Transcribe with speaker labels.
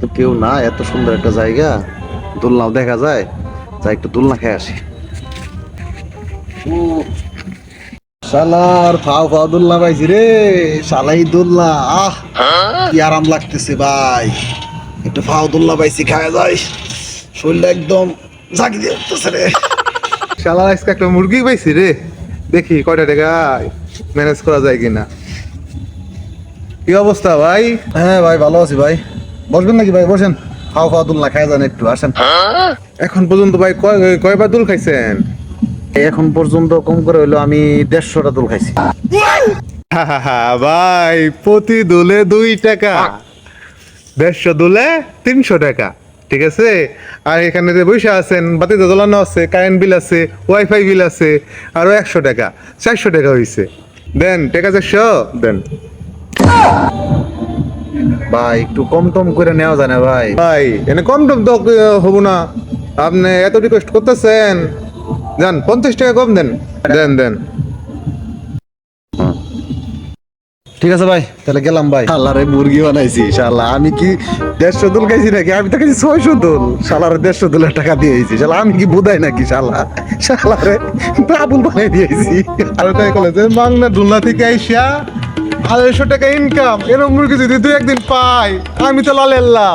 Speaker 1: তো কেউ না, এত সুন্দর একটা জায়গা, দোলনাও দেখা যায়। যাই একটু দোলনা খেয়ে আসি। শালার ফাও ফাও দোলনা পাইছি রে, শালাই দোলনা। আহ কি আরাম লাগতেছে ভাই, একটু ফাও দোলনা পাইছি, খাওয়া যায়। শরীরটা একদম জাগি দিয়ে উঠতেছে রে।
Speaker 2: শালা আজকে একটা মুরগি পাইছি রে, দেখি কয়টা টাকা ম্যানেজ করা যায় কিনা। কি অবস্থা ভাই?
Speaker 1: হ্যাঁ ভাই, ভালো আছি ভাই। বসবেন নাকি ভাই? বসেন, ফাও ফাও দোলনা খাওয়া যান, একটু আসেন।
Speaker 2: এখন পর্যন্ত ভাই কয়বার দোল খাইছেন?
Speaker 1: এখন পর্যন্ত কম করে হইলো আমি 150টা দোল খাইছি।
Speaker 2: ভাই প্রতি দোলে 2 টাকা, 150 দোলে 300 টাকা, ঠিক আছে। আর এখানে যে বসে আছেন, বাতিতে জ্বলানো আছে, কারেন্ট বিল আছে, ওয়াইফাই বিল আছে, আরো 100 টাকা, 400 টাকা হয়েছে। দেন টাকা 400 দেন।
Speaker 1: ভাই একটু কম টম করে নেওয়া যায় না ভাই?
Speaker 2: ভাই এনে কম টম তো হবো না, আপনি এত রিকোয়েস্ট করতেছেন। দেন 50 টাকা কম দেন, দেন দেন।
Speaker 1: ঠিক আছে ভাই, তাহলে গেলাম ভাই। শালারে মুরগি বানাইছি, শালা আমি কি 150 দোল খাইছি নাকি? আমি তো খাইছি 600 দোল। শালারে 150 দোলের টাকা দিয়েছি, শালা আমি কি বুঝাই নাকি? শালারে বাবুল বানাই দিয়েছি।
Speaker 2: আর তাই কলে যে বাংলা দুলনা থেকে আইসা 250 টাকা ইনকাম, এরকম মুরগি যদি 2 একদিন পাই, আমি তো লালেল্লা।